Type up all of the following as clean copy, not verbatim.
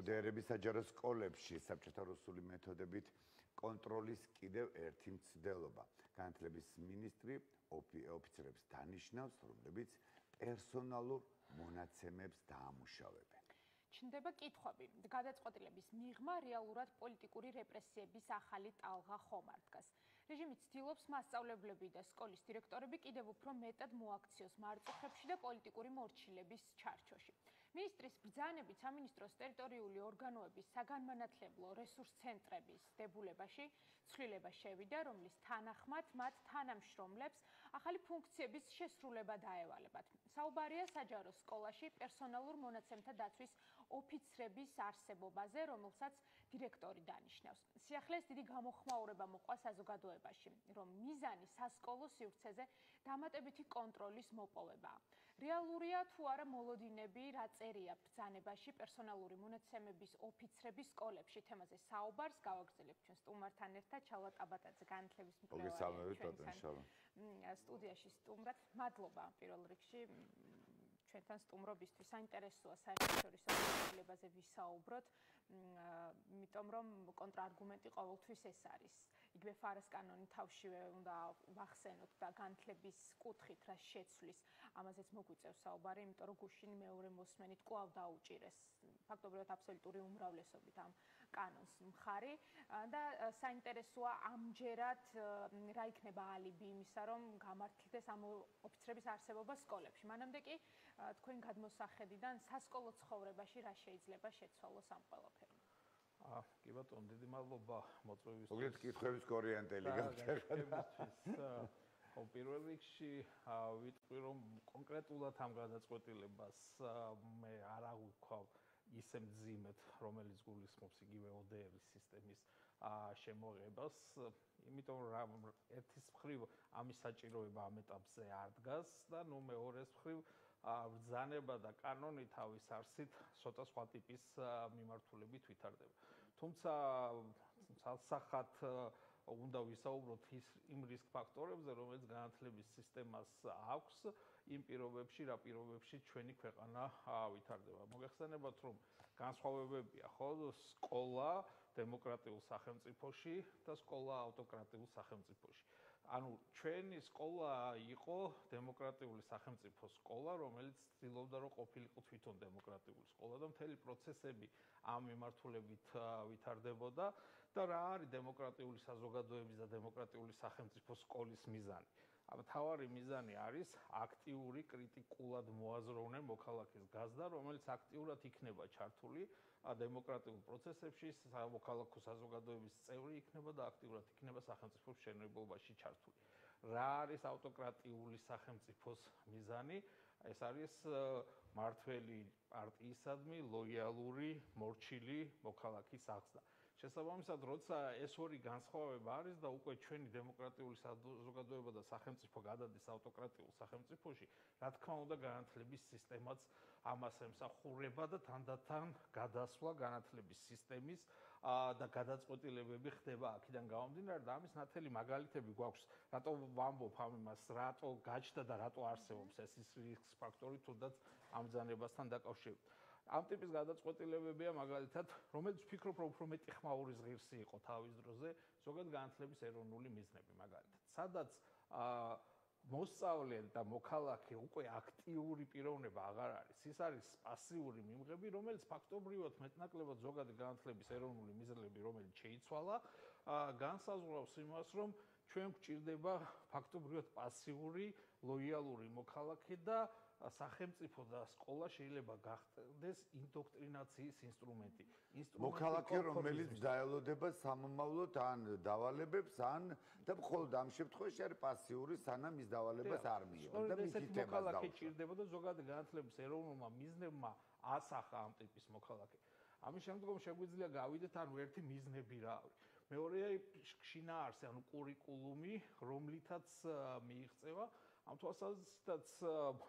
მდევრების საჯარო სკოლებში საბჭოთა რუსული მეთოდებით კონტროლის კიდევ ერთი მცდელობა. განათლების მინისტრი ოფიცრებს დანიშნავს, რომლებიც პერსონალურ მონაცემებს დაამუშავებენ. ჩნდება კითხვები. გადაწყვეტილების მიღმა რეალურად პოლიტიკური რეპრესიების ახალი ტალღა ხომ არ დგას. რეჟიმი ცდილობს მასწავლებლები და სკოლის დირექტორები კიდევ უფრო მეტად მოაქციოს მარწუხებში და პოლიტიკური მორჩილების ჩარჩოში. მინისტრის ბრძანებით სამინისტროს ტერიტორიული ორგანოების საგანმანათლებლო რესურს ცენტრების დებულებაში ცვლილება შევიდა, რომლის თანახმად მათ თანამშრომლებს ახალი ფუნქციების შესრულება დაევალებათ. საუბარია საჯარო სკოლაში პერსონალურ მონაცემთა დაცვის ოფიცრების არსებობაზე, რომელსაც დირექტორი დანიშნავს. სიახლეს დიდი გამოხმაურება მოყვა საზოგადოებაში, რომ მიზანი სასკოლო სივრცეზე დამატებითი კონტროლის მოპოვებაა. რეალურია თუ არა მოლოდინები, რა წერია ბრძანებაში პერსონალური მონაცემების ოფიცრების სკოლებში. თემაზე საუბარს გავაგრძელებთ ჩვენ სტუმართან ერთად, ჩალვა ტაბატაძე, განათლების მკვლევარი სტუდიაში სტუმრად. მადლობა პირველ რიგში ჩვენთან სტუმრობისთვის. საინტერესოა საერთაშორისო ლებაზე ვისაუბროთ, იმიტომ რომ კონტრარგუმენტი ყოველთვის ეს არის. იგივე ფარას კანონი თავშივე უნდა ვახსენოთ და განათლების კუთხით რა შეცვლის, ამაზეც მოგვიწევს საუბარი, იმიტომ რომ გუშინ მეორე მოსმენით კვლავ დაუჭირეს ფაქტობრივად აბსოლუტური უმრავლესობით ამ კანონს მხარი და საინტერესოა ამჯერად რა იქნება ალიბი იმისა, რომ გამართლდეს ამ ოფიცრების არსებობა სკოლებში. მანამდე კი თქვენ გადმოსახედიდან სასკოლო ცხოვრებაში რა შეიძლება შეცვალოს ამ ყველაფერმა? კი ბატონო, დიდი მადლობა მოწვევისთვის. მოგეთ კითხვების კორიენტელი გამჭირდება. პირველ რიგში ვიტყვი, რომ კონკრეტულად ამ გადაწყვეტილებას მე არ აღვიქვა ისე მძიმედ, რომელიც გულისხმობს იგივე ODR-ის სისტემის შემოღებას, იმიტომ რომ ერთის მხრივ ამის საჭიროება ამ ეტაპზე არ დგას და მეორეს მხრივ ბრძანება და კანონი თავის არსით ცოტა სხვა ტიპის მიმართულებით ვითარდება. თუმცა ცალსახად უნდა ვისაუბროთ იმ რისკ ფაქტორებზე, რომელიც განათლების სისტემას აქვს იმ პირობებში, რა პირობებში ჩვენი ქვეყანა ვითარდება. მოგეხსენებათ, რომ განსხვავებებია, ხო, სკოლა დემოკრატიულ სახელმწიფოში და სკოლა ავტოკრატიულ სახელმწიფოში. ანუ ჩვენი სკოლა იყო დემოკრატიული სახელმწიფოს სკოლა, რომელიც ცდილობდა რომ ყოფილიყო თვითონ დემოკრატიული სკოლა და მთელი პროცესები ამ მიმართულებით ვითარდებოდა და რა არის დემოკრატიული საზოგადოების და დემოკრატიული სახელმწიფოს სკოლის მიზანი? მთავარი მიზანი არის აქტიური კრიტიკულად მოაზროვნე მოქალაქის გაზრდა, რომელიც აქტიურად იქნება ჩართული დემოკრატიულ პროცესებში, მოქალაქო საზოგადოების წევრი იქნება და აქტიურად იქნება სახელმწიფოს მშენებლობაში ჩართული. რა არის ავტოკრატიული სახელმწიფოს მიზანი? ეს არის მართველი პარტიისადმი ლოიალური, მორჩილი მოქალაქის აღზრდა. შესაბამისად, როცა ეს ორი განსხვავება არის და უკვე ჩვენი დემოკრატიული საზოგადოება და სახელმწიფო გადადის ავტოკრატიულ სახელმწიფოში, რა თქმა უნდა, განათლების სისტემაც ამას ემსახურება და თანდათან გადასვლა განათლების სისტემის და გადაწყვეტილებები ხდება აქედან გამომდინარე და ამის ნათელი მაგალითები გვაქვს, რატო ვამბობ ამ იმას, რატო გაჩნდა და რატო არსებობს ეს რისკ ფაქტორი თუნდაც ამ ბრძანებასთან დაკავშირებით. ამ ტიპის გადაწყვეტილებებია მაგალითად, რომელიც ვფიქრობ, რომ უფრო მეტი ხმაურის ღირსი იყო თავის დროზე, ზოგადად განათლების ეროვნული მიზნები მაგალითად. სადაც მოსწავლე და მოქალაქე უკვე აქტიური პიროვნება აღარ არის. ის არის პასიური მიმღები, რომელიც ფაქტობრივად მეტნაკლებად ზოგადი განათლების ეროვნული მიზნები, რომელიც შეიცვალა, განსაზღვრავს იმას, რომ ჩვენ გვჭირდება ფაქტობრივად პასიური, ლოიალური მოქალაქე და სახელმწიფო და სკოლა შეიძლება გახდეს ინდოქტრინაციის ინსტრუმენტი. მოქალაქე, რომელიც დაელოდება სამომავლოდ ან დავალებებს, ან და მხოლოდ ამ შემთხვევაში არის პასიური, სანამ ის დავალებას არ მიიღოს და მითითებას დაუშვას. მოქალაქე ჭირდება და ზოგადი განათლების ეროვნულმა მიზნებმა ასახა ამ ტიპის მოქალაქე. ამის შემდგომ შეგვიძლია გავიდეთ ანუ ერთი მიზნები რა არის. მეორეა შინაარსი, ანუ კურიკულუმი, რომლითაც მიიღწევა ამ თვალსაზრისითაც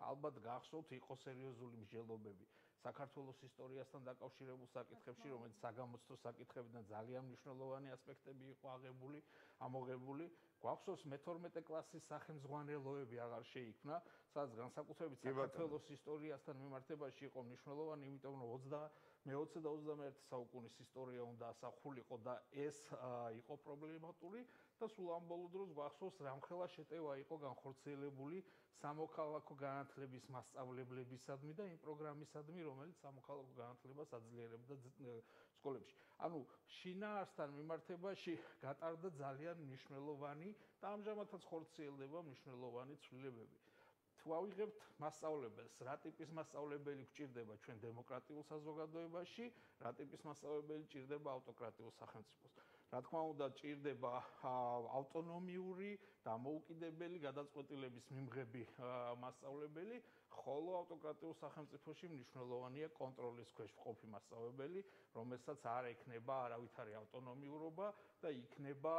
ალბათ გახსოვთ იყო სერიოზული მსჯელობები საქართველოს ისტორიასთან დაკავშირებულ საკითხებში, რომელიც საგამოცდო საკითხებიდან ძალიან მნიშვნელოვანი ასპექტები იყო ამოღებული გვახსოვს მე-12 კლასის სახელმძღვანელოები აღარ შეიქმნა, სადაც განსაკუთრებით საქართველოს ისტორიასთან მიმართებაში იყო მნიშვნელოვანი, იმიტომ რომ მე-20 და 21 საუკუნის ისტორია უნდა ასახულიყო და ეს იყო პრობლემატური და სულ ამ ბოლო დროს გვახსოვს რამხელა შეტევა იყო განხორციელებული სამოქალაქო განათლების მასწავლებლებისადმი და იმ პროგრამისადმი, რომელიც სამოქალაქო განათლებას აძლიერებდა სკოლებში. ანუ შინაარსთან მიმართებაში გატარდა ძალიან მნიშვნელოვანი და ამჟამადაც ხორციელდება მნიშვნელოვანი ცვლილებები. თუ ავიღებთ მასწავლებელს, რა ტიპის მასწავლებელი გვჭირდება ჩვენ დემოკრატიულ საზოგადოებაში, რა ტიპის მასწავლებელი ჭირდება ავტოკრატიულ სახელმწიფოს. რა თქმა უნდა, ჭირდება ავტონომიური, დამოუკიდებელი გადაწყვეტილების მიმღები მასწავლებელი, ხოლო ავტოკრატიულ სახელმწიფოში მნიშვნელოვანია კონტროლის ქვეშ მყოფი მასწავლებელი, რომელსაც არ ექნება არავითარი ავტონომიურობა და იქნება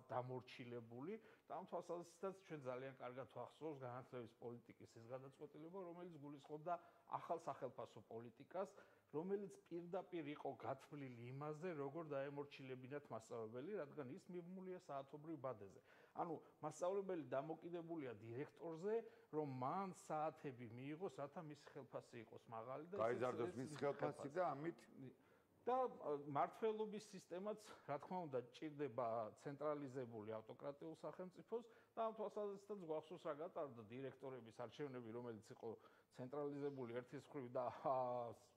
დამორჩილებული. და ამ თვალსაზრისითაც ჩვენ ძალიან კარგად ვახსოვს განათლების პოლიტიკის ეს გადაწყვეტილება, რომელიც გულისხმობდა ახალ სახელმწიფო პოლიტიკას, რომელიც პირდაპირ იყო გათვლილი იმაზე, როგორ დაემორჩილებინათ მასწავლებელი, რადგან ის მიბმულია საათობრივ ბადეზე. ანუ მასწავლებელი დამოკიდებულია დირექტორზე, რომ მან საათები მიიღოს, რათა მის ხელფასი იყოს მაღალი და გაიზარდოს მის ხელფასი და ამით და მართლობის სისტემაც, რა თქმა უნდა, ჭირდება ცენტრალიზებული ავტოკრატიულ სახელმწიფოს და ამ თვალსაზრისითაც გვახსოვს რა გატარდა დირექტორების არჩევნები, რომელიც იყო ცენტრალიზებული ერთის მხრივ და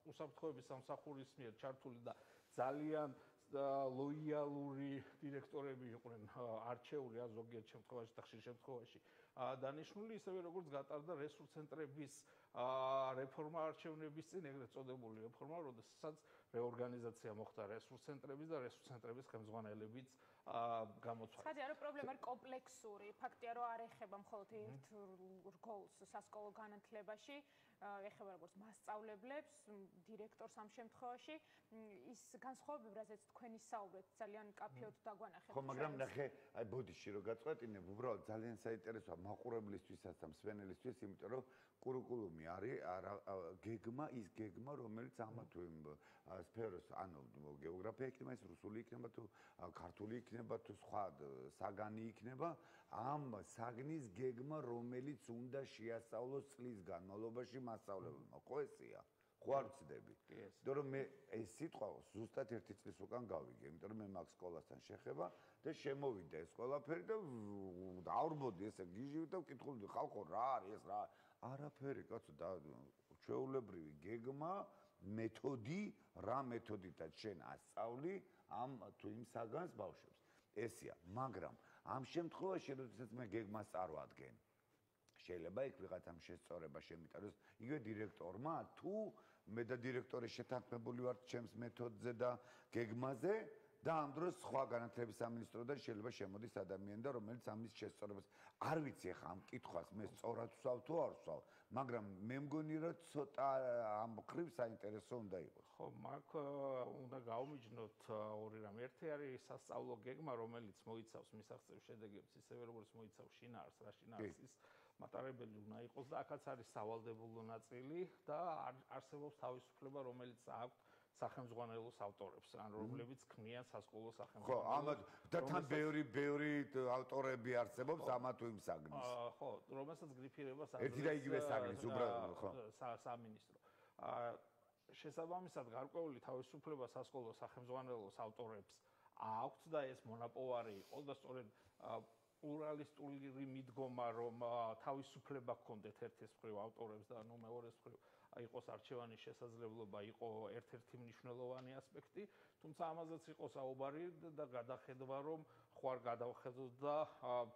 უსაფრთხოების სამსახურის მიერ ჩართული და ძალიან ლოიალური დირექტორები იყვნენ არჩეული ზოგიერთ შემთხვევაში და ხშირ შემთხვევაში დანიშნული, ისევე როგორც გატარდა რესურსცენტრების რეფორმა არჩევნების წინ, ეგრეთ წოდებული რეფორმა, როდესაც რეორგანიზაცია მოხდა რესურსცენტრების და რესურსცენტრების ხელმძღვანელებიც გამოცვალეს. ხადი არა პრობლემა არის კომპლექსური. ფაქტია რომ არ ეხება მხოლოდ ერთ რგოლს სასკოლო განათლებაში, ეხება როგორც მასწავლებლებს, დირექტორს ამ შემთხვევაში. ის განსხვავებები, რაზეც თქვენი საუბრეთ, ძალიან კაფეოდ დაგვანახეთ. ხო, მაგრამ ნახე, აი ბოდიში რომ გაწყვეტინებ, უბრალოდ ძალიან საინტერესოა მაყურებლისთვისაც და მსვენელისთვის, იმიტომ რომ კურიკულუმი არის გეგმა, ის გეგმა, რომელიც ამა თუ იმ სფეროს, ანუ გეოგრაფია იქნება, ის რუსული იქნება თუ ქართული იქნება თუ სხვა საგანი იქნება, ამ საგნის გეგმა, რომელიც უნდა შეასწავლოს წლის განმავლობაში მასწავლებელმა. ხო ესეა? ხო არ ვცდები? იმიტომ რომ მე ეს სიტყვა ზუსტად 1 წლის უკან გავიგე, იმიტომ რომ მე მაქვს სკოლასთან შეხება და შემოვიდა ეს ყველაფერი და დავრბოდი ესე გიჟივ და ვკითხულობდი ხალხო რა არის ეს რა? არაფერი, კაცო, და ჩვეულებრივი გეგმა, მეთოდი, რა მეთოდითაც შენ ასწავლი ამ თუ იმ საგანს ბავშვებს. ესეა, მაგრამ ამ შემთხვევაში, როდესაც მე გეგმას წარვადგენ, შეიძლება იქ ვიღაცამ შესწორება შემიტანოს იგივე დირექტორმა, თუ მე და დირექტორი შეთანხმებული ვართ ჩემს მეთოდზე და გეგმაზე და ამ დროს სხვა განათლების სამინისტროდან შეიძლება შემოდის ადამიანი და რომელიც ამის შესწორებას არ ვიცი ახლა ამ კითხვას მე სწორად ვსვავ თუ არ ვსვავ, მაგრამ მე მგონი რომ ცოტა ამ მხრივ საინტერესო უნდა იყოს. ხო, მაგ უნდა გავმიჯნოთ ორი რამ. ერთი არის სასწავლო გეგმა, რომელიც მოიცავს მისაღწევ შედეგებს, ისევე როგორც მოიცავს შინაარსს, რა შინაარსის მატარებელი უნდა იყოს და აქაც არის სავალდებულო ნაწილი და არსებობს თავისუფლება, რომელიც აქვს სახელმძღვანელოს ავტორებს, ან რომლებიც ქმნიან სასკოლო სახელმძღვანელოს. ხო, ამათ და თან ბევრი ავტორები არსებობს ამა თუ იმ საგნის. ხო, რომელსაც გრიფირება ერთი და იგივე საგნის უბრალოდ, ხო. სამინისტრო. შესაბამისად, გარკვეული თავისუფლება სასკოლო სახელმძღვანელოს ავტორებს აქვს და ეს მონაპოვარი იყოს და სწორედ პლურალისტური მიდგომა, რომ თავისუფლება ჰქონდეთ ერთის მხრივ ავტორებს და ნუ მეორეს მხრივ იყოს არჩევანის შესაძლებლობა, იყო ერთ-ერთი მნიშვნელოვანი ასპექტი, თუმცა ამაზეც იყო საუბარი და გადახედვა, რომ ხო არ გადავხედოთ და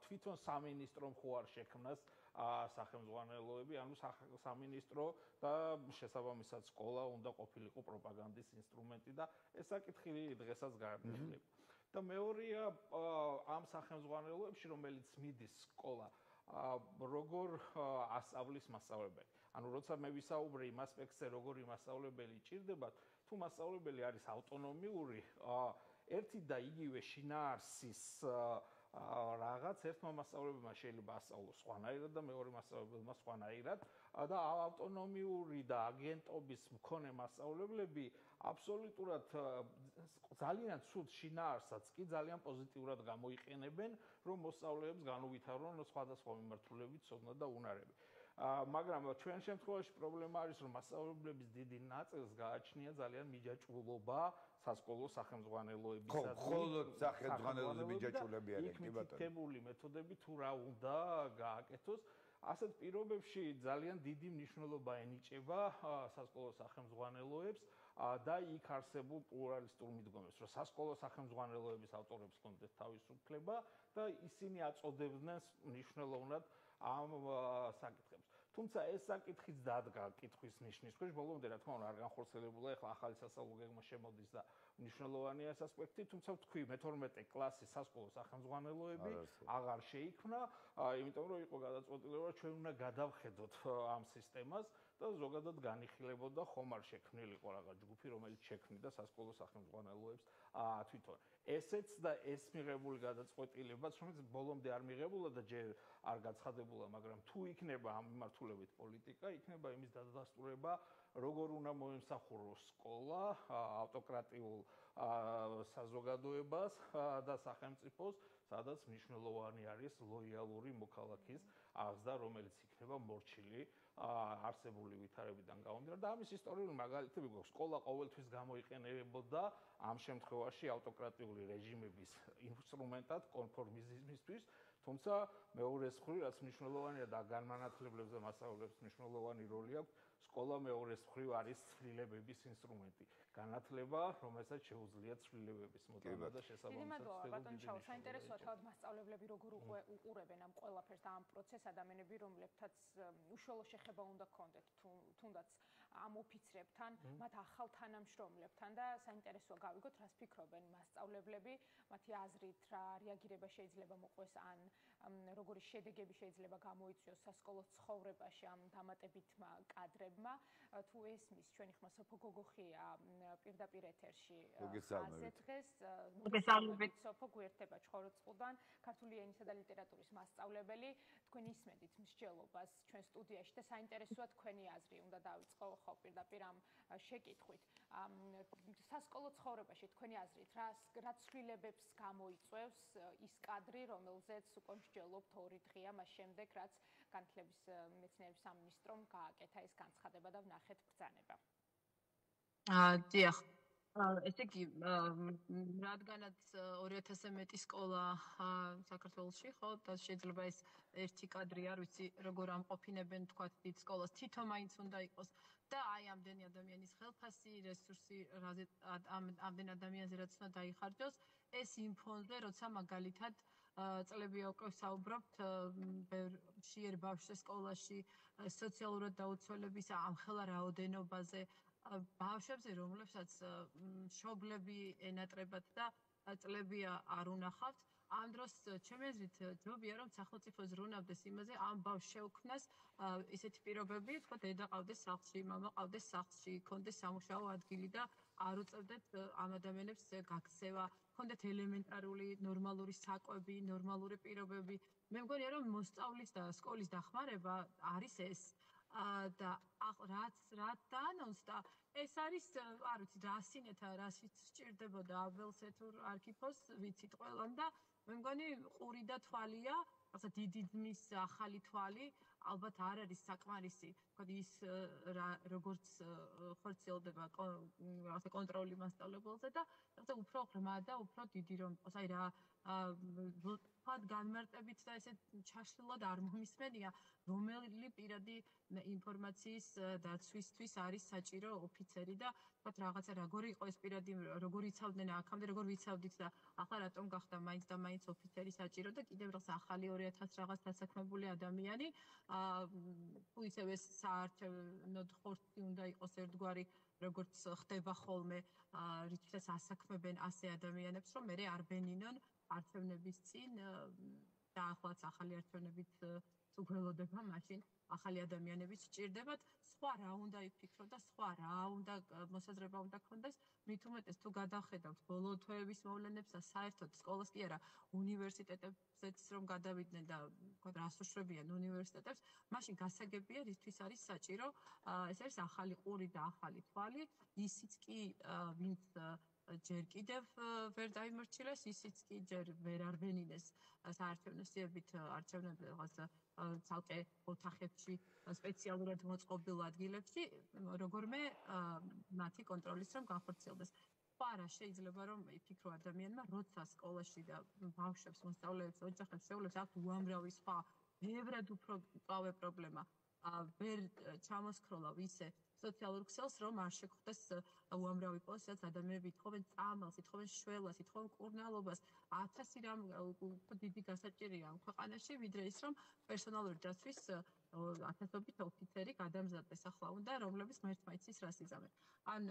თვითონ სამინისტრომ ხო არ შექმნას სახელმძღვანელოები, ანუ სამინისტრო და შესაბამისად სკოლა უნდა ყოფილიყო პროპაგანდის ინსტრუმენტი და ეს საკითხი დღესაც გაარკვევია. და მეორეა ამ სახელმძღვანელოებში, რომელიც მიდის სკოლა, როგორ ასწავლის მასწავლებელი. ანუ როცა მე ვისაუბრე იმ ასპექტზე, როგორი მასწავლებელი ჭირდება, თუ მასწავლებელი არის ავტონომიური, ერთი და იგივე შინაარსის რაღაც ერთმა მასწავლებელმა შეიძლება ასწავლოს სხვანაირად და მეორე მასწავლებელმა სხვანაირად და ავტონომიური და აგენტობის მქონე მასწავლებლები აბსოლუტურად ძალიან ცუდ შინაარსად კი ძალიან პოზიტიურად გამოიყენებენ, რომ მოსწავლეებს განუვითარონ სხვადასხვა მიმართულებით ცოდნა და უნარები. მაგრამ ჩვენ შემთხვევაში პრობლემა არის, რომ მასწავლებლების დიდი ნაწილს გააჩნია ძალიან მიჯაჭვულობა სასკოლო სახელმძღვანელოებისა. მხოლოდ სახელმძღვანელოების მიჯაჭვულები არიან, კი ბატონო. მითითებული მეთოდები თუ რა უნდა გააკეთოს, ასეთ პირობებში ძალიან დიდი მნიშვნელობა ენიჭება სასკოლო სახელმძღვანელოებს და იქ არსებულ პლურალისტურ მიდგომებს, რომ სასკოლო სახელმძღვანელოების ავტორებს ჰქონდეთ თავისუფლება და ისინი აწოდებდნენ მნიშვნელოვნად ამ საკითხებს. თუმცა ეს საკითხიც დადგა კითხვის ნიშნის ქვეშ, ბოლომდე რა თქმა უნდა არ განხორციელებულა, ეხლა ახალი სასწავლო გეგმა შემოდის და მნიშვნელოვანია ეს ასპექტი, თუმცა ვთქვი, მე-12 კლასის სასკოლო სახელმძღვანელოები აღარ შეიქმნა, იმიტომ რომ იყო გადაწყვეტილება, რომ ჩვენ უნდა გადავხედოთ ამ სისტემას და ზოგადად განიხილებოდა ხომ არ შექმნილიყო რაღაც ჯგუფი, რომელიც შექმნიდა სასკოლო სახელმძღვანელოებს თვითონ. ესეც და ეს მიღებული გადაწყვეტილებაც, რომელიც ბოლომდე არ მიღებულა და ჯერ არ გაცხადებულა, მაგრამ თუ იქნება ამ მიმართულებით პოლიტიკა, იქნება იმის დადასტურება, როგორ უნდა მოემსახუროს სკოლა ავტოკრატიულ საზოგადოებას და სახელმწიფოს, სადაც მნიშვნელოვანი არის ლოიალური მოქალაქის აღზრდა, რომელიც იქნება მორჩილი არსებული ვითარებიდან გამომდინარე და ამის ისტორიული მაგალითები გვაქვს. სკოლა ყოველთვის გამოიყენებოდა ამ შემთხვევაში ავტოკრატიული რეჟიმების ინსტრუმენტად კონფორმიზმისთვის, თუმცა მეორეს მხრივ, რაც მნიშვნელოვანია და განმანათლებლებს და მასწავლებლებს მნიშვნელოვანი როლი აქვს, სკოლა მეორეს მხრივ არის ცვლილებების ინსტრუმენტი. განათლება, რომელსაც შეუძლია ცვლილებების მოტანა და შესაბამისად. დიდი მადლობა, ბატონო შავა, საინტერესოა თავად მასწავლებლები როგორ უყურებენ ამ ყველაფერს და ამ პროცესს, ადამიანები, რომლებთაც უშუალო შეხება უნდა ჰქონდეთ თუნდაც ამ ოფიცრებთან, მათ ახალ თანამშრომლებთან და საინტერესოა გავიგოთ, რას ფიქრობენ მასწავლებლები, მათი აზრით, რა რეაგირება შეიძლება მოყვეს ან როგორი შედეგები შეიძლება გამოიწვიოს სასკოლო ცხოვრებაში ამ დამატებითმა კადრებმა. თუ ესმის ჩვენი ხმა სოფო გოგოხია პირდაპირ ეთერში ასე დღეს მოგესალმებით სოფო გვერდება ჩხოროწყუდან ქართული ენისა და ლიტერატურის მასწავლებელი თქვენ ისმენთ მსჯელობას ჩვენ სტუდიაში და საინტერესოა თქვენი აზრი უნდა დავიწყო ხო პირდაპირ ამ შეკითხვით სასკოლო ცხოვრებაში თქვენი აზრით რა ცვლილებებს გამოიწვევს ის კადრი რომელზეც უკვე მსჯელობთ 2 დღეა მას შემდეგ რაც განათლების მეცნიერების სამინისტრომ გააკეთა ეს განცხადება და ვნახეთ ბრძანება. დიახ. ესე იგი, რადგანაც 2000-ზე მეტი სკოლა საქართველოში, ხო, და შეიძლება ეს ერთი კადრი არ ვიცი, როგორ ამყოფინებენ თქვა დიდ სკოლას, თვითონ მაინც უნდა იყოს და აი ამდენი ადამიანის ხელფასი, რესურსი, ამდენ ადამიანზე რაც უნდა დაიხარჯოს, ეს იმ ფონზე, როცა მაგალითად წლები უკვე საუბრობთ შეერ ბავშვზე სკოლაში, სოციალურად დაუცველების ამხელა რაოდენობაზე, ბავშვებზე, რომლებსაც მშობლები ენატრებათ და წლები არ უნახავთ, ამ დროს ჩემი აზრით ჯობია რომ სახელმწიფო ზრუნავდეს იმაზე, ამ ბავშვს შეუქმნას ისეთი პირობები, თქო, დედა ყავდეს სახლში, მამა ყავდეს სახლში, ქონდეს სამუშაო ადგილი და არ უწევდეთ ამ ადამიანებს გაქცევა, ქონდეთ ელემენტარული ნორმალური საკვები, ნორმალური პირობები. მე მგონია რომ მოსწავლის და სკოლის დახმარება არის ეს და რა დაანონსდა ეს არის არ ვიცი რა სინეთა რასიც სჭირდებოდა აბელსე თუ არქიფოს ვიცით ყველამ და მე მგონი ყური და თვალია ასე დიდი ძმის ახალი თვალი ალბათ არ არის საკმარისი თქო ის როგორც ხორციელდება ასე კონტროლი მასწავლებელზე და ასე უფრო ღრმა და უფრო დიდი რომ აი რა თქვათ განმარტებით და ესე ჩაშლილად არ მომისმენია რომელი პირადი ინფორმაციის დაცვისთვის არის საჭირო ოფიცერი და თქვათ რაღაცა როგორი იყო ეს პირადი როგორ იცავდნენ აქამდე როგორ ვიცავდით და ახლა რატომ გახდა მაინც და მაინც ოფიცერი საჭირო და კიდევ რაღაც ახალი 2000 რაღაც დასაქმებული ადამიანი თუ ისევ ეს საარჩევნოდ ხორცი უნდა იყოს ერთგვარი როგორც ხდება ხოლმე რითაც ასაქმებენ ასე ადამიანებს რომ მე არ ბენინონ არჩევნების წინ და ახლაც ახალი არჩევნებით უგველოდება მაშინ ახალი ადამიანებიც სჭირდებათ, სხვა რა უნდა იფიქრო და სხვა რა უნდა მოსაზრება უნდა ქონდეს, მით უმეტეს თუ გადავხედავთ ბოლო თვეების მოვლენებს და საერთოდ სკოლას კი არა, უნივერსიტეტებზეც რომ გადავიდნენ და რას უშვებიან უნივერსიტეტებს, მაშინ გასაგებია რისთვის არის საჭირო, ეს არის ახალი ყური და ახალი თვალი, ისიც კი ვინც ჯერ კიდევ ვერ დაიმორჩილეს, ისიც კი ჯერ ვერ არბენინეს საარჩევნო სიებით არჩევნებზე რაღაცა ცალკე ოთახებში, სპეციალურად მოწყობილ ადგილებში, როგორმე მათი კონტროლის რომ განხორციელდეს. არა შეიძლება რომ იფიქრო ადამიანმა, როცა სკოლაში და ბავშვებს, მოსწავლეებს, ოჯახებს შეუძლებს აქვთ უამრავი სხვა ბევრად უფრო მწვავე პრობლემა, ვერ ჩამოსქროლა ისე სოციალურ ქსელს, რომ არ შეგხვდეს უამრავი პოსტი, რაც ადამიანები ითხოვენ წამალს, ითხოვენ შველას, ითხოვენ კურნალობას, 1000 რამ დიდი გასაჭირია ამ ქვეყანაში, ვიდრე ის, რომ პერსონალური დაცვის ათასობით ოფიცერი გადამზადდეს ახლა უნდა, რომლებიც ღმერთმა იცის რას იზამენ. ან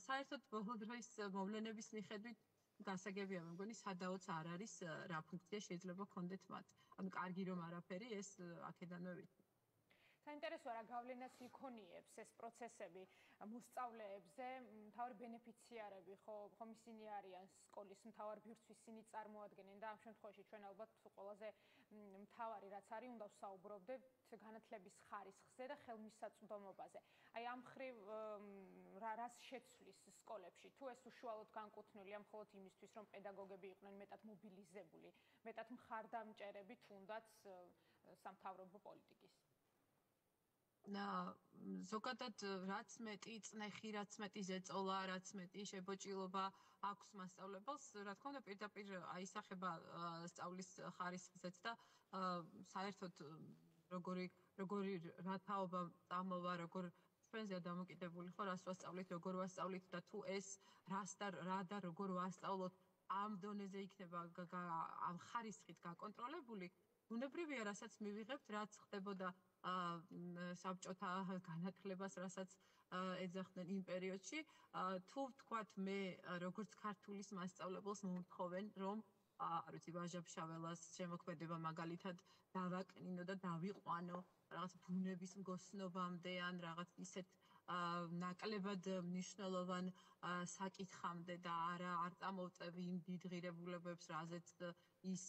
საერთოდ ბოლო დროის მოვლენების მიხედვით გასაგებია, მე მგონი სადაოც არ არის რა ფუნქცია შეიძლება ქონდეთ მათ. ანუ კარგი რომ არაფერი ეს აქედანვე ვიცი. საინტერესოა რა გავლენას იქონიებს ეს პროცესები მოსწავლეებზე, მთავარი ბენეფიციარები, ხომ ისინი არიან სკოლის მთავარ ბირთვს, ისინი წარმოადგენენ და ამ შემთხვევაში ჩვენ ალბათ ყველაზე მთავარი რაც არის, უნდა ვსაუბრობდეთ განათლების ხარისხზე და ხელმისაწვდომობაზე. აი ამ მხრივ რას შეცვლის სკოლებში? თუ ეს უშუალოდ განკუთვნილია მხოლოდ იმისთვის, რომ პედაგოგები იყვნენ მეტად მობილიზებული, მეტად მხარდამჭერები თუნდაც სამთავრობო პოლიტიკის. ზოგადად რაც მეტი წნეხი, რაც მეტი ზეწოლა, რაც მეტი შებოჭილობა აქვს მასწავლებელს, რა თქმა უნდა პირდაპირ აისახება სწავლის ხარისხზეც და საერთოდ როგორი რა თაობა წამოვა, როგორ ჩვენზეა დამოკიდებული ხო, რას ვასწავლით, როგორ ვასწავლით და თუ ეს რა და როგორ ვასწავლოთ ამ დონეზე იქნება ამ ხარისხით გაკონტროლებული, ბუნებრივია, რასაც მივიღებთ, რაც ხდებოდა საბჭოთა განათლებას, რასაც ეძახდნენ იმ პერიოდში, თუ ვთქვათ მე როგორც ქართულის მასწავლებელს მომთხოვენ, რომ არ ვიცი, ვაჟა-ფშაველას შემოქმედება მაგალითად დავაკნინო და დავიყვანო რაღაც ბუნების მგოსნობამდე ან რაღაც ისეთ ნაკლებად მნიშვნელოვან საკითხამდე და არ წამოვწევი იმ დიდ ღირებულებებს, რასაც ის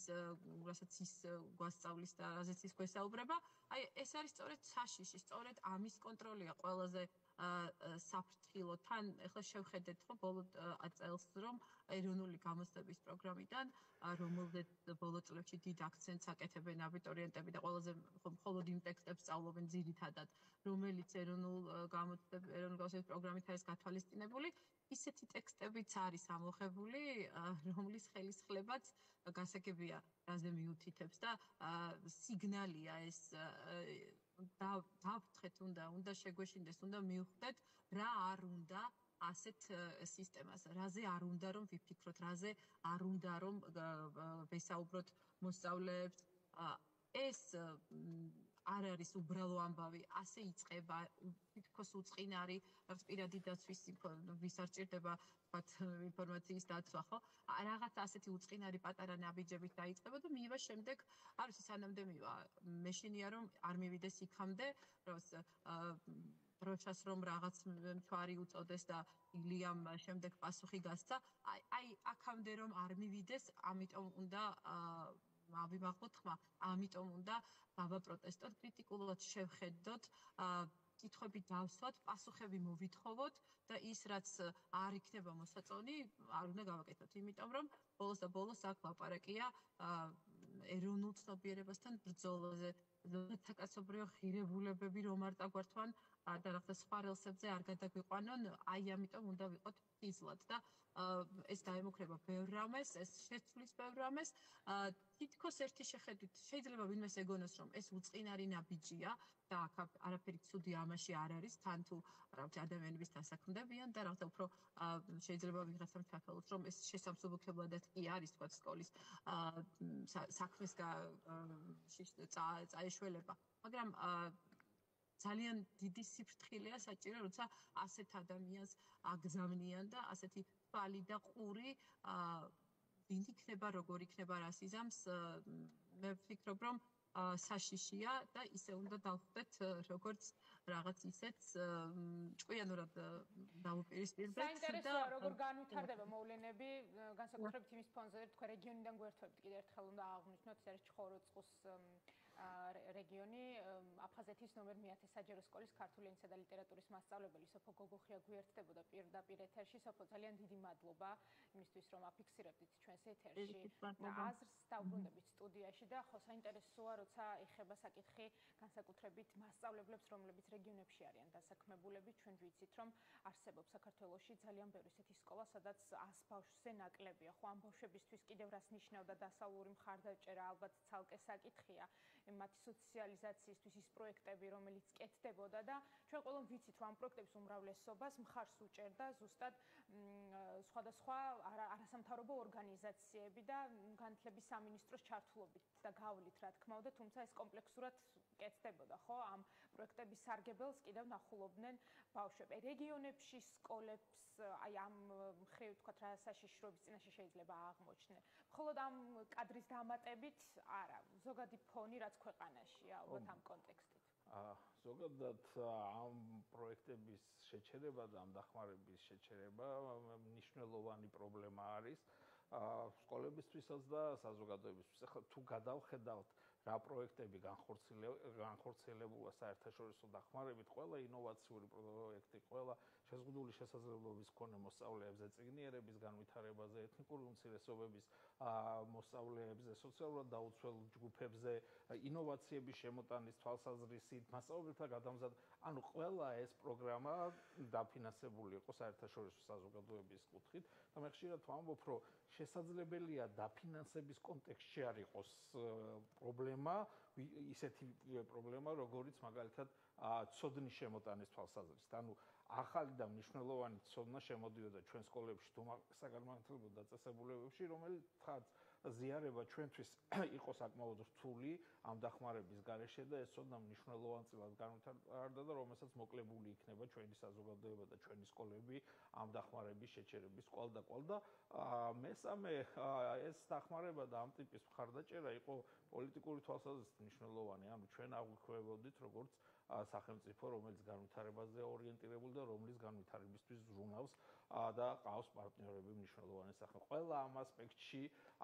გვასწავლის და რაზეც ის გვესაუბრება. აი ეს არის სწორედ საშიში, სწორედ ამის კონტროლია ყველაზე საფრთხილო. თან ახლა შევხედეთ ხო ბოლო წელს რომ ეროვნული გამოცდების პროგრამიდან, რომელზეც ბოლო წლებში დიდ აქცენტს აკეთებენ აბიტურიენტები და ყველაზე მხოლოდ იმ ტექსტებს სწავლობენ ძირითადად, რომელიც ეროვნული გამოცდების პროგრამით არის გათვალისწინებული, ისეთი ტექსტებიც არის ამოღებული, რომლის ხელისხლებაც გასაგებია, რაზე მიუთითებს და სიგნალია ეს დავფრთხეთ უნდა შეგვეშინდეს, უნდა მივხვდეთ რა არ უნდა ასეთ სისტემას, რაზე არ უნდა რომ ვიფიქროთ, რაზე არ უნდა რომ ვესაუბროთ მოსწავლეებს. ეს არ არის უბრალო ამბავი, ასე იწყება, თითქოს უწყინარი, რაც პირადი დაცვის ვის არ ჭირდება ინფორმაციის დაცვა, ხო? რაღაც ასეთი უწყინარი პატარა ნაბიჯებით დაიწყება და მივა შემდეგ, არ ვიცი, სანამდე მივა. მეშინია რომ არ მივიდეს იქამდე, დროშას რომ რაღაც მთვარი უწოდეს და ილიამ შემდეგ პასუხი გასცა, აი აქამდე რომ არ მივიდეს, ამიტომ უნდა ავიმაღლოთ ხმა, ამიტომ უნდა დავაპროტესტოთ, კრიტიკულად შევხედოთ, კითხვები დავსვათ, პასუხები მოვითხოვოთ და ის რაც არ იქნება მოსაწონი, არ უნდა გავაკეთოთ, იმიტომ რომ ბოლოს და ბოლოს აქ ლაპარაკია ეროვნულ ცნობიერებასთან ბრძოლაზე, საკაცობრიო ღირებულებები რომ არ წაგვართვან და რაღაცა სხვა რელსებზე არ გადაგვიყვანონ, აი ამიტომ უნდა ვიყოთ ფიზლად და ეს დაემუქრება ბევრ რამეს, ეს შეცვლის ბევრ რამეს. თითქოს ერთი შეხედვით შეიძლება ვინმეს ეგონოს, რომ ეს უწყინარი ნაბიჯია და აქ არაფერი ცუდი ამაში არ არის, თან თუ რაღაც ადამიანების დასაქმდებიან და რაღაცა უფრო შეიძლება ვიღაცამ ჩათვალოს, რომ ეს შესამსუბუქებლადაც კი არის, თქვა სკოლის საქმეს წაეშველება, მაგრამ ძალიან დიდი სიფრთხილეა საჭირო, როცა ასეთ ადამიანს აგზავნიან და ასეთი თვალი და ყური ვინ იქნება, როგორ იქნება, რას იზამს, მე ვფიქრობ, რომ საშიშია და ისე უნდა დავხვდეთ როგორც რაღაც ისეთ ჭკვიანურად დავუპირისპირდეთ საინტერესოა როგორ განვითარდება მოვლენები განსაკუთრებით იმის ფონზე რომ თქვენ რეგიონიდან გვერდთხოვთ კიდევ ერთხელ უნდა აღვნიშნოთ ეს არის ჩხოროწყუს რეგიონი აფხაზეთის ნომერ 1 საჯარო სკოლის ქართული ენისა და ლიტერატურის მასწავლებელი სოფო გოგოხია გვერდთდებოდა პირდაპირ ეთერში სოფო ძალიან დიდი მადლობა იმისთვის რომ აფიქსირებდით ჩვენს ეთერში აზრს დავბრუნდებით სტუდიაში და ხო საინტერესოა როცა ეხება საკითხი განსაკუთრებით მასწავლებლებს რომლებიც რეგიონებში არიან დასაქმებულები ჩვენ ვიცით რომ არსებობს საქართველოში ძალიან ბევრი ისეთი სკოლა სადაც 100 ბავშვზე ნაკლებია ხო ამ ბავშვებისთვის კიდევ რას ნიშნავდა დასავლური მხარდაჭერა ალბათ ცალკე საკითხია მათი სოციალიზაციისთვის ის პროექტები რომელიც კეთდებოდა და ჩვენ ყველამ ვიცით რომ ამ პროექტების უმრავლესობას მხარს უჭერდა ზუსტად სხვადასხვა არასამთავრობო ორგანიზაციები და განათლების სამინისტროს ჩართულობით და გავლით რა თქმა უნდა თუმცა ეს კომპლექსურად კეთდებოდა ხო ამ პროექტების სარგებელს კიდევ ნახულობდნენ ბავშვები რეგიონებში სკოლებს აი ამ მხრივ თქვა რა საშიშროების წინაშე შეიძლება აღმოჩნდნენ მხოლოდ ამ კადრის დამატებით არა ზოგადი ფონი რაც ქვეყანაშია ალბათ ამ კონტექსტით ზოგადად ამ პროექტების შეჩერება და ამ დახმარების შეჩერება მნიშვნელოვანი პრობლემა არის სკოლებისთვისაც და საზოგადოებისთვის ახლა თუ გადავხედავთ რა პროექტები განხორციელებულა საერთაშორისო დახმარებით ყველა ინოვაციური პროექტი ყველა შეზღუდული შესაძლებლობის მქონე მოსწავლეებზე წიგნიერების განვითარებაზე ეთნიკური უმცირესობების მოსწავლეებზე სოციალურად დაუცველ ჯგუფებზე ინოვაციების შემოტანის თვალსაზრისით მასწავლებელთა გადამზად ანუ ყველა ეს პროგრამა დაფინანსებული იყო საერთაშორისო საზოგადოების კუთხით და მე ხშირად ვამბობ რომ შესაძლებელია დაფინანსების კონტექსტში არ იყოს პრობლემა ისეთი პრობლემა როგორიც მაგალითად ცოდნის შემოტანის თვალსაზრისით ანუ ახალი და მნიშვნელოვანი ცოდნა შემოდიოდა ჩვენ სკოლებში თუ საგანმანათლებლო დაწესებულებებში რომელთაც ზიარება ჩვენთვის იყო საკმაოდ რთული ამ დახმარების გარეშე და ეს ცოდნა მნიშვნელოვანწილად განვითარდა და რომელსაც მოკლებული იქნება ჩვენი საზოგადოება და ჩვენი სკოლები ამ დახმარების შეჩერების კვალდაკვალ და მესამე ეს დახმარება და ამ ტიპის მხარდაჭერა იყო პოლიტიკური თვალსაზრისით მნიშვნელოვანი ანუ ჩვენ აღვიქვებოდით როგორც სახელმწიფო რომელიც განვითარებაზე ორიენტირებული და რომლის განვითარებისთვის ზრუნავს და ყავს პარტნიორები მნიშვნელოვანი სახე. ყველა ამ ასპექტში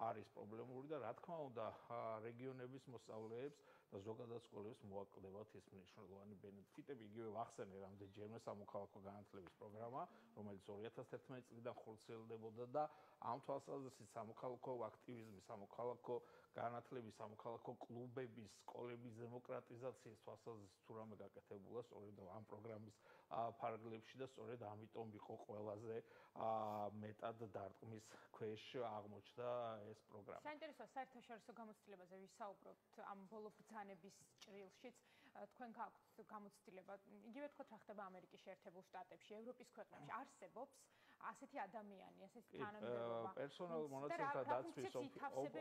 არის პრობლემური და რა თქმა უნდა რეგიონების მოსწავლეებს და ზოგადად სკოლებს მოაკლდებათ ეს მნიშვნელოვანი ბენეფიტები. იგივე ვახსენე რამდენჯერმე სამოქალაქო განათლების პროგრამა, რომელიც 2011 წლიდან ხორციელდებოდა და ამ თვალსაზრისით სამოქალაქო აქტივიზმი, სამოქალაქო განათლების, სამოქალაქო კლუბების, სკოლების დემოკრატიზაციის თვალსაზრისით თუ რამე გაკეთებულა სწორედ ამ პროგრამის ფარგლებში და სწორედ ამიტომ იყო ყველაზე მეტად დარტყმის ქვეშ აღმოჩნდა ეს პროგრამა. საინტერესოა საერთაშორისო გამოცდილებაზე ვისაუბროთ ამ ბოლო ბრძანების ჭრილშიც თქვენ გაქვთ გამოცდილება იგივე თქვათ რა ხდება ამერიკის შეერთებულ შტატებში ევროპის ქვეყნებში არსებობს ასეთი ადამიანი ასეთი თანამდებობა პერსონალურ მონაცემთა დაცვის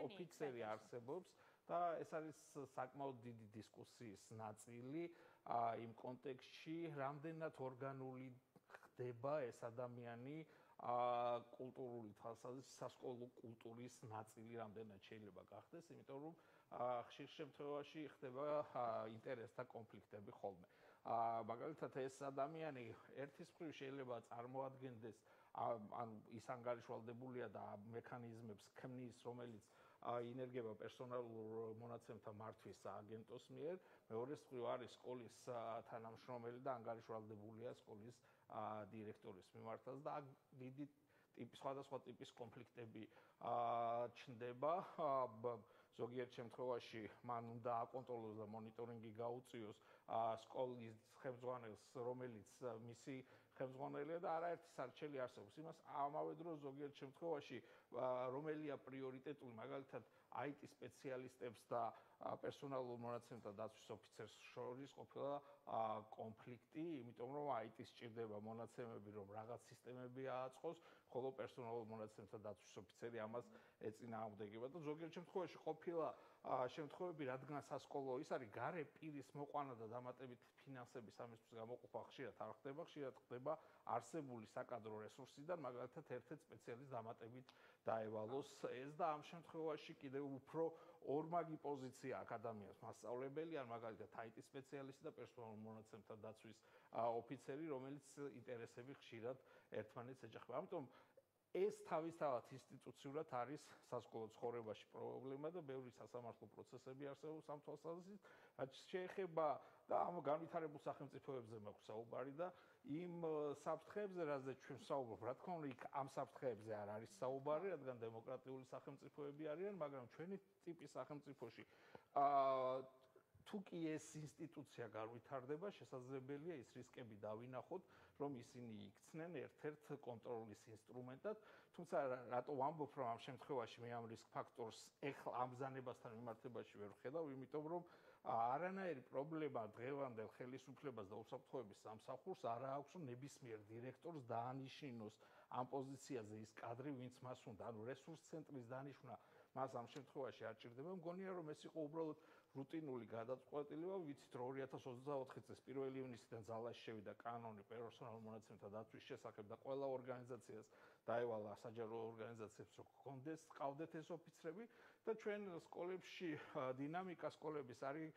ოფიცერი არსებობს და ეს არის საკმაოდ დიდი დისკუსიის ნაწილი იმ კონტექსტში რამდენად ორგანული ხდება ეს ადამიანი კულტურული თვალსაზრისით სასკოლო კულტურის ნაწილი რამდენად შეიძლება გახდეს იმიტომ რომ ხშირ შემთხვევაში ხდება ინტერესთა კონფლიქტები ხოლმე მაგალითად ეს ადამიანი ერთის მხრივ შეიძლება წარმოადგენდეს ან ის ანგარიშვალდებულია და მექანიზმებს ქმნის რომელიც ინერგება პერსონალურ მონაცემთა მართვის სააგენტოს მიერ მეორეს მხრივ არის სკოლის თანამშრომელი და ანგარიშვალდებულია სკოლის დირექტორის მიმართაც და დიდი სხვადასხვა ტიპის კონფლიქტები ჩნდება ზოგიერთ შემთხვევაში მან უნდა აკონტროლოს და მონიტორინგი გაუწიოს სკოლის ხელმძღვანელს რომელიც მისი ხელმძღვანელია და არაერთი სარჩელი არსებობს იმას ამავე დროს ზოგიერთ შემთხვევაში რომელია პრიორიტეტული მაგალითად IT სპეციალისტებს და პერსონალურ მონაცემთა დაცვის ოფიცერს შორის ყოფილა კონფლიქტი, იმიტომ რომ IT-ს სჭირდება მონაცემები, რომ რაღაც სისტემები ააწყოს, ხოლო პერსონალურ მონაცემთა დაცვის ოფიცერი ამას ეწინააღმდეგება და ზოგიერთ შემთხვევაში ყოფილა შემთხვევები, რადგან სასკოლო ის არის გარე პირის მოყვანა და დამატებით ფინანსების ამისთვის გამოყოფა ხშირად არ ხდება, ხშირად ხდება არსებული საკადრო რესურსიდან, მაგალითად ერთ-ერთ სპეციალისტ დამატებით დაევალოს ეს და ამ შემთხვევაში კიდევ უფრო ორმაგი პოზიცია აქვს ადამიანს, მასწავლებელი ან მაგალითად IT სპეციალისტი და პერსონალურ მონაცემთა დაცვის ოფიცერი, რომელიც ინტერესები ხშირად ერთმანეთს ეჯახება. ამიტომ ეს თავისთავად ინსტიტუციურად არის სასკოლო ცხოვრებაში პრობლემა და ბევრი სასამართლო პროცესები არსებობს ამ თვალსაზრისით, რაც შეეხება და ამ განვითარებულ სახელმწიფოებზე მაქვს საუბარი და იმ საფრთხეებზე, რაზეც ჩვენ საუბრობთ, რა თქმა უნდა, იქ ამ საფრთხეებზე არ არის საუბარი, რადგან დემოკრატიული სახელმწიფოები არიან, მაგრამ ჩვენი ტიპის სახელმწიფოში თუ კი ეს ინსტიტუცია განვითარდება, შესაძლებელია ის რისკები დავინახოთ, რომ ისინი იქცნენ ერთ-ერთ კონტროლის ინსტრუმენტად, თუმცა რატო ვამბობ, რომ ამ შემთხვევაში მე ამ რისკ ფაქტორს ეხლა ამზანებასთან მიმართებაში ვერ ვხედავ, იმიტომ რომ არანაირი პრობლემა დღევანდელ ხელისუფლებას და უსაფრთხოების სამსახურს არ აქვს, რომ ნებისმიერ დირექტორს დაანიშნოს ამ პოზიციაზე ის კადრი, ვინც მას უნდა, ანუ რესურს ცენტრის დანიშვნა მას ამ შემთხვევაში არ ჭირდება. მგონია, რომ ეს იყო უბრალოდ რუტინული გადაწყვეტილება, ვიცით, რომ 2024 წლის 1 ივნისიდან ძალაში შევიდა კანონი პერსონალურ მონაცემთა დაცვის შესახებ და ყველა ორგანიზაციას დაევალა საჯარო ორგანიზაციებს, რომ ჰქონდეს, ყავდეთ ეს ოფიცრები და ჩვენ სკოლებში დინამიკა სკოლების არის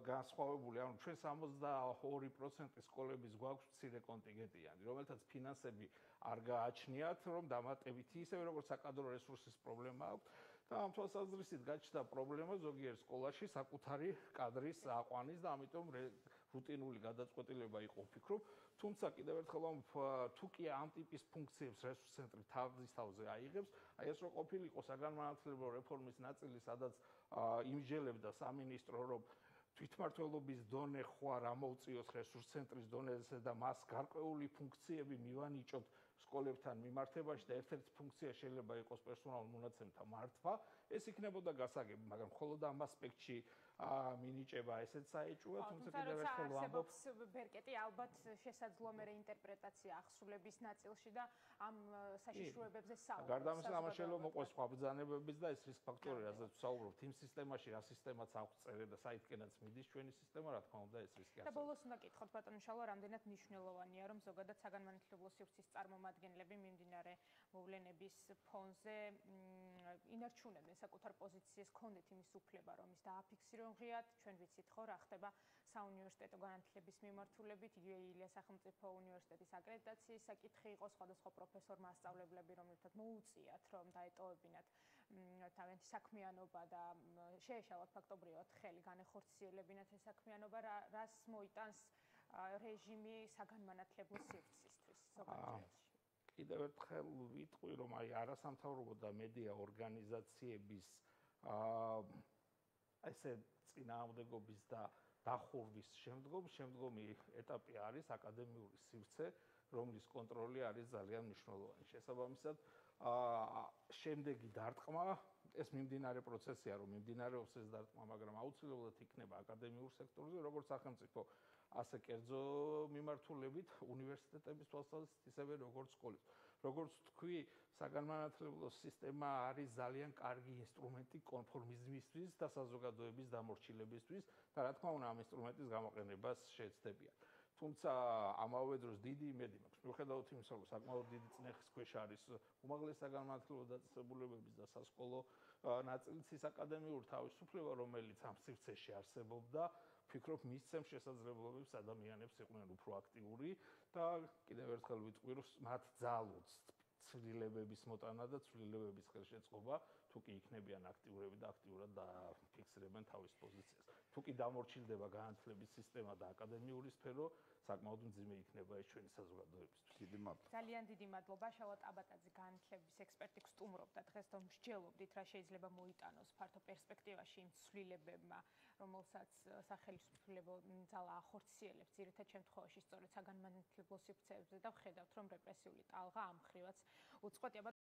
განსხვავებული, ანუ ჩვენ 62% სკოლების გვაქვს მცირე კონტინგენტიანი, რომელთაც ფინანსები არ გააჩნიათ, რომ დამატებითი ისევე როგორც საკადრო რესურსის პრობლემა აქვს. და ამ თვალსაზრისით გაჩნდა პრობლემა ზოგიერთ სკოლაში საკუთარი კადრის აყვანის და ამიტომ რუტინული გადაწყვეტილება იყო ვფიქრობ. თუმცა კიდევ ერთხელ თუ კი ამ ტიპის ფუნქციებს რესურს ცენტრი თავის თავზე აიღებს, აი ეს რო ყოფილიყო საგანმანათლებლო რეფორმის ნაწილი, სადაც იმსჯელებდა სამინისტრო, რომ თვითმმართველობის დონე ხო არ ამოუწიოს რესურს ცენტრის დონეზე და მას გარკვეული ფუნქციები მივანიჭოთ სკოლებთან მიმართებაში და ერთ-ერთი ფუნქცია შეიძლება იყოს პერსონალურ მონაცემთა მართვა, ეს იქნებოდა გასაგები, მაგრამ მხოლოდ ამ ასპექტში მინიჭება ესეც საეჭვოა, თუმცა კიდევ ერთხელ ვამბობ, ბერკეტი ალბათ შესაძლოა მე ინტერპრეტაცია ახსრულების ნაწილში და ამ საშიშროებებზე საუბრობს. გარდა ამისა, ამას შეიძლება მოყვეს სხვა ბრძანებებიც და ეს რისკ ფაქტორი, რაზეც ვსაუბრობთ, იმ სისტემაში რა სისტემაც აქვს წერე და საითკენაც მიდის ჩვენი სისტემა, რა თქმა უნდა, ეს რისკი და ბოლოს უნდა გითხოთ ბატონო შალვა, რამდენად მნიშვნელოვანია, რომ ზოგადად საგანმანათლებლო სივრცის წარმომადგენლები მიმდინარე მოვლენების ფონზე ინარჩუნებდნენ საკუთარ პოზიციას, ქონდეთ იმის უფლება, რომ ის დააფიქსირონ ღიად, ჩვენ ვიცით ხო, რა ხდება საუნივერსიტეტო განათლების მიმართულებით, ილიას სახელმწიფო უნივერსიტეტის აკრედიტაციის საკითხი იყო, სხვადასხვა პროფესორმა ასწავლებლები, რომელთაც მოუწიათ, რომ დაეტოვებინათ თავიანთი საქმიანობა და შეეშალათ ფაქტობრივად ხელი, განეხორციელებინათ ეს საქმიანობა, რას მოიტანს რეჟიმი საგანმანათლებლო სივრცისთვის ზოგადად. კიდევ ერთხელ ვიტყვი, რომ აი არასამთავრობო და მედია ორგანიზაციების ესე წინააღმდეგობის და დახურვის შემდგომი ეტაპი არის აკადემიური სივრცე, რომლის კონტროლი არის ძალიან მნიშვნელოვანი. შესაბამისად, შემდეგი დარტყმა, ეს მიმდინარე პროცესია, რომ მიმდინარეობს ეს დარტყმა, მაგრამ აუცილებლად იქნება აკადემიურ სექტორზე, როგორც სახელმწიფო, ასე კერძო მიმართულებით, უნივერსიტეტების თვალსაზრისით, ისევე როგორც სკოლის. როგორც თქვი, საგანმანათლებლო სისტემა არის ძალიან კარგი ინსტრუმენტი კონფორმიზმისთვის და საზოგადოების დამორჩილებისთვის და რა თქმა უნდა, ამ ინსტრუმენტის გამოყენებას შეეცდებიან. თუმცა ამავე დროს დიდი იმედი მაქვს, მიუხედავად იმისა, რომ საკმაოდ დიდი წნეხის ქვეშ არის უმაღლესი საგანმანათლებლო დაწესებულებების და სასკოლო ნაწილიც ის აკადემიური თავისუფლება, რომელიც ამ სივრცეში არსებობდა, ვფიქრობ, მისცემს შესაძლებლობებს ადამიანებს იყვნენ უფრო აქტიური და კიდევ ერთხელ ვიტყვი, რომ მათ ძალუძს ცვლილებების მოტანა და ცვლილებების ხელშეწყობა, თუ კი იქნებიან აქტიურები და აქტიურად დაფიქსირებენ თავის პოზიციას. თუ კი დამორჩილდება განათლების სისტემა და აკადემიური სფერო, საკმაოდ მძიმე იქნება ეს ჩვენი საზოგადოებისთვის. დიდი მადლობა. ძალიან დიდი მადლობა შალვა ტაბატაძე, განათლების ექსპერტი გსტუმრობდა დღეს და მსჯელობდით, რა შეიძლება მოიტანოს ფართო პერსპექტივაში იმ ცვლილებებმა, რომელსაც სახელმწიფო ძალა ახორციელებს ძირითად შემთხვევაში სწორედ საგანმანათლებლო სივრცეებზე და ვხედავთ, რომ რეპრესიული ტალღა ამ მხრივაც უწყვეტია.